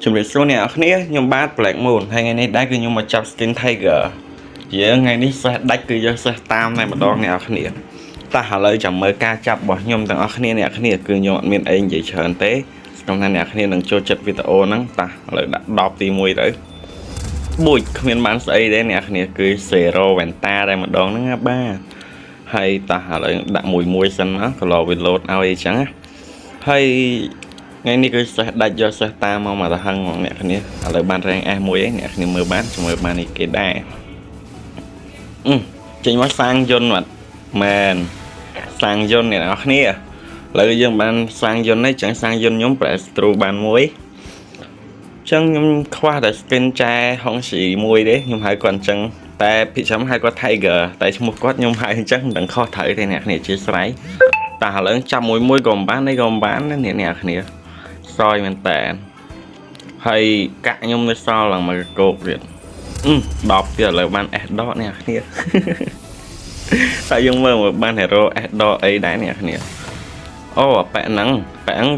ជំរាបសួរអ្នកនរគ្នាខ្ញុំបាទ Black Moon ហើយថ្ងៃនេះដែរគឺខ្ញុំមកចាប់ Skin Tiger យើងថ្ងៃនេះសេះដាច់គឺយកសេះតាមតែម្ដងអ្នកនរគ្នាតោះឥឡូវចាំមើលការចាប់របស់ខ្ញុំទាំងអស់គ្នាអ្នកនរគ្នាគឺខ្ញុំអត់មានអីនិយាយច្រើនទេស្គមថាអ្នកនរគ្នានឹងចូលចិត្តវីដេអូហ្នឹងតោះឥឡូវដាក់10ទី1ទៅបួចគ្មានបានស្អីទេអ្នកនរគ្នាគឺ Zero Venta តែម្ដងហ្នឹងបាទហើយតោះឥឡូវដាក់មួយសិនមកក៏រកវា load ឲ្យអញ្ចឹងហើយថ្ងៃនេះគឺសេះដាច់យកសេះតាមមកទៅហឹងហ្មងអ្នកគ្នាឥឡូវបានរែង S1 ឯងអ្នកគ្នាមើលបានជំរឿបាននេះគេដែរចេញមកសាងយន្តបាទមែនសាងយន្តអ្នកនរគ្នាឥឡូវយើងបានសាងយន្តនេះចឹងសាងយន្តខ្ញុំប្រែ Stru បានមួយចឹងខ្ញុំខ្វះតែ skin ចែហុងស៊ីមួយទេខ្ញុំហៅគាត់អញ្ចឹងតែពីចាំហៅគាត់ Tiger តែឈ្មោះគាត់ខ្ញុំហៅអញ្ចឹងមិនដឹងខុសត្រូវទេអ្នកគ្នាជាស្រ័យតែឥឡូវចាប់មួយក៏មិនបាននេះក៏មិនបានអ្នកគ្នាសយមែនតើហើយកាក់ខ្ញុំនៅសល់ឡើងមកកោកទៀត10ទៀតឥឡូវបាន S ដកអ្នកគ្នាតែយើងមើលបាន hero S ដកអីដែរអ្នកគ្នាអូប៉ែហ្នឹង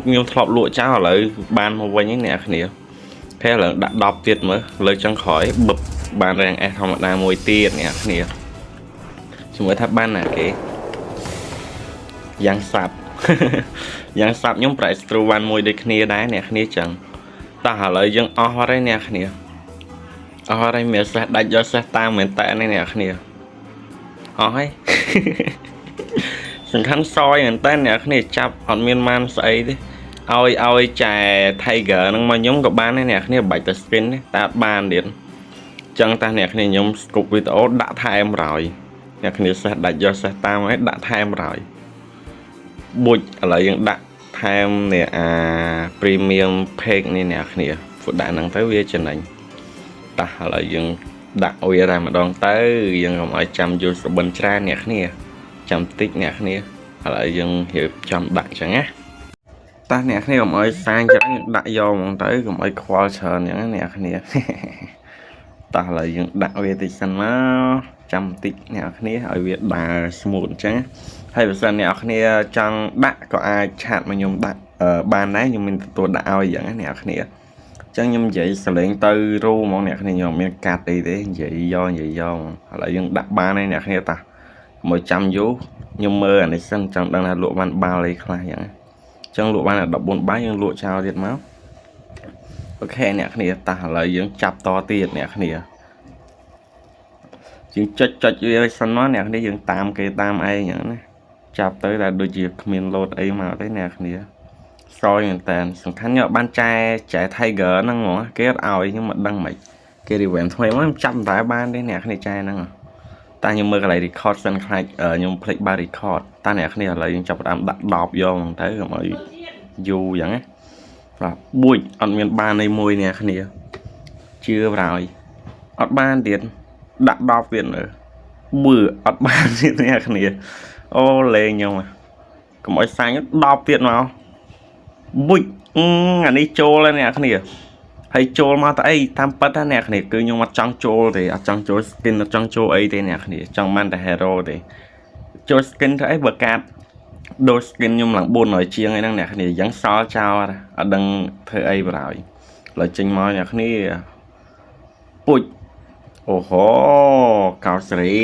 ខ្ញុំធ្លាប់លក់ចោលឥឡូវបានមកវិញហ្នឹងអ្នកគ្នាតែឥឡូវដាក់10ទៀតមើលលើចុងក្រោយបឹបបានរាង S ធម្មតាមួយទៀតអ្នកគ្នាជាមួយថាបានណាគេយ៉ាងសាប់យ៉ាងសាប់ខ្ញុំប្រែ Stru បានមួយដូចគ្នាដែរអ្នកគ្នាចឹងតោះឥឡូវយើងអស់ហើយអ្នកគ្នាអស់ហើយមានសេះដាច់យកសេះតាមមែនតើអ្នកគ្នាអស់ហើយសំខាន់សយមែនតើអ្នកគ្នាចាប់អត់មានបានស្អីទេឲ្យចែ Tiger ហ្នឹងមកខ្ញុំក៏បានដែរអ្នកគ្នាបាច់តែ skin ទេតែអត់បានទៀតចឹងតាអ្នកគ្នាខ្ញុំស្គប់វីដេអូដាក់ថែមរយអ្នកគ្នាសេះដាច់យកសេះតាមឲ្យដាក់ថែមរយប៊ុចឥឡូវយើងដាក់ថែមនេះpremium page នេះអ្នកគ្នាពុតដាក់ហ្នឹងទៅវាចំណេញតោះឥឡូវយើងដាក់វាតែម្ដងទៅយើងកុំឲ្យចាំយូរស្បិនច្រើនអ្នកគ្នាចាំតិចអ្នកគ្នាឥឡូវយើងរៀបចំដាក់អញ្ចឹងណាតោះអ្នកគ្នាកុំឲ្យសាញច្រើនដាក់យកហ្មងទៅកុំឲ្យខ្វល់ច្រើនអញ្ចឹងអ្នកគ្នាតោះឥឡូវយើងដាក់វាតិចសិនមកចាំតិចអ្នកគ្នាឲ្យវាដើរ smooth អញ្ចឹងហើយបើសិនអ្នកគ្នាចង់ដាក់ក៏អាចឆាតមកខ្ញុំដាក់បានដែរខ្ញុំមានទទួលដាក់ឲ្យអញ្ចឹងអ្នកគ្នាអញ្ចឹងខ្ញុំនិយាយសលេងទៅរូហ្មងអ្នកគ្នាខ្ញុំមានកាត់អីទេនិយាយយកឥឡូវយើងដាក់បានហើយអ្នកគ្នាតាមកចាំយូរខ្ញុំមើលអានេះសិនចង់ដឹងថាលក់បានបាល់អីខ្លះអញ្ចឹងលក់បាន14បាយយើងលក់ចោលទៀតមកអូខេអ្នកគ្នាតាឥឡូវយើងចាប់តទៀតអ្នកគ្នាយើងចុចវាសិនមកអ្នកគ្នាយើងតាមគេតាមឯងអញ្ចឹងណាចាប់ទៅតែដូចជាគ្មានលោតអីមកទេអ្នកគ្នាសយមែនតើសំខាន់យកបានចែ Tiger ហ្នឹងហ្មងគេអត់ឲ្យខ្ញុំមិនដឹងមិនគេ revamp ថ្មីមកចាប់តែបានទេអ្នកគ្នាចែហ្នឹងតែខ្ញុំមើលកន្លែង record សិនខ្លាចខ្ញុំភ្លេចបើ record តែអ្នកគ្នាឥឡូវយើងចាប់ផ្ដើមដាក់10យកហ្នឹងទៅកុំឲ្យយូរអញ្ចឹងណាបាទបួចអត់មានបានឯមួយអ្នកគ្នាជឿប្រហើយអត់បានទៀតដាក់10ទៀតមើលមើលអត់បានទៀតអ្នកគ្នាអូលេងខ្ញុំកុំឲ្យសាញ់10ទៀតមកបុចអានេះចូលហើយអ្នកគ្នាហើយចូលមកទៅអីតាមពិតណាអ្នកគ្នាគឺខ្ញុំអត់ចង់ចូលទេអត់ចង់ចូល skin អត់ចង់ចូលអីទេអ្នកគ្នាចង់បានតែ hero ទេចូល skin ទៅអីបើកាត់ដូរ skin ខ្ញុំឡើង400ជាងអីហ្នឹងអ្នកគ្នាអញ្ចឹងសល់ចោលអត់ដឹងធ្វើអីបណ្ដោយឡើយចេញមកអ្នកគ្នាពុចអូហូកោសេរី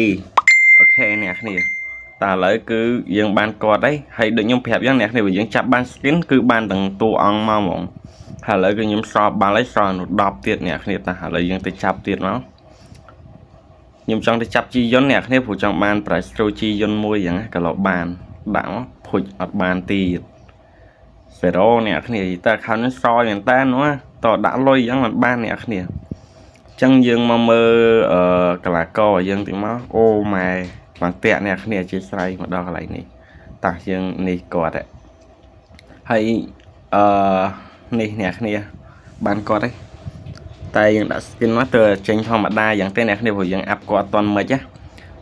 អូខេអ្នកគ្នាតែឥឡូវគឺយើងបានគាត់ហើយដូចខ្ញុំប្រាប់យ៉ាងអ្នកគ្នាបើយើងចាប់បាន skin គឺបានទាំងតួអង្គមកហ្មងហើយឥឡូវគឺខ្ញុំសល់បាល់ហើយសល់នោះ10ទៀតអ្នកគ្នាតែឥឡូវយើងទៅចាប់ទៀតមកខ្ញុំចង់ទៅចាប់ជីយន្តអ្នកគ្នាព្រោះចង់បាន price Stru ជីយន្តមួយយ៉ាងណាក៏លោកបានដាក់មកភុចអត់បានទៀត0អ្នកគ្នាតែខោនេះសយមែនតើនោះតដាក់លុយយ៉ាងមិនបានអ្នកគ្នាចឹងយើងមកមើលកលាករយើងទីមកអូម៉ែបានតាក់អ្នកគ្នាអធិស្ឋានមកដល់កន្លែងនេះតោះយើងនេះគាត់ហើយនេះអ្នកគ្នាបានគាត់តែយើងដាក់ skin មកទៅចេញធម្មតាយ៉ាងទេអ្នកគ្នាព្រោះយើងអាប់គាត់អត់ទាន់មិនណា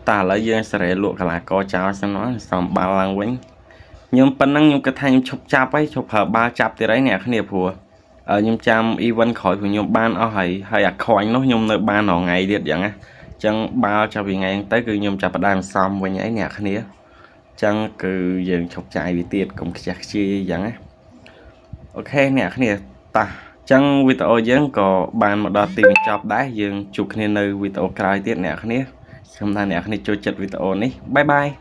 តែឥឡូវយើងសេរីលក់កលាករចោលសិនមកសំបាល់ឡើងវិញខ្ញុំប៉ុណ្ណឹងខ្ញុំគិតថាខ្ញុំឈប់ចាប់ហើយឈប់ប្រើបាល់ចាប់ទៀតហើយអ្នកគ្នាព្រោះខ្ញុំចាំ event ក្រោយព្រោះខ្ញុំបានអស់ហើយអាខ្វាញ់នោះខ្ញុំនៅបានរាល់ថ្ងៃទៀតយ៉ាងណាចឹងបាល់ចាប់ពីថ្ងៃហ្នឹងទៅគឺខ្ញុំចាប់ផ្ដើមសំវិញអីអ្នកគ្នាចឹងគឺយើងឈប់ចាយវាទៀតកុំខ្ជះខ្ជាយយ៉ាងណាអូខេអ្នកគ្នាតោះ chẳng video dân có bàn một đợt tìm chọc đá dương chụpគ្នាnơi video cài tiết nè khné xong ta nè khné cho chật video này bye bye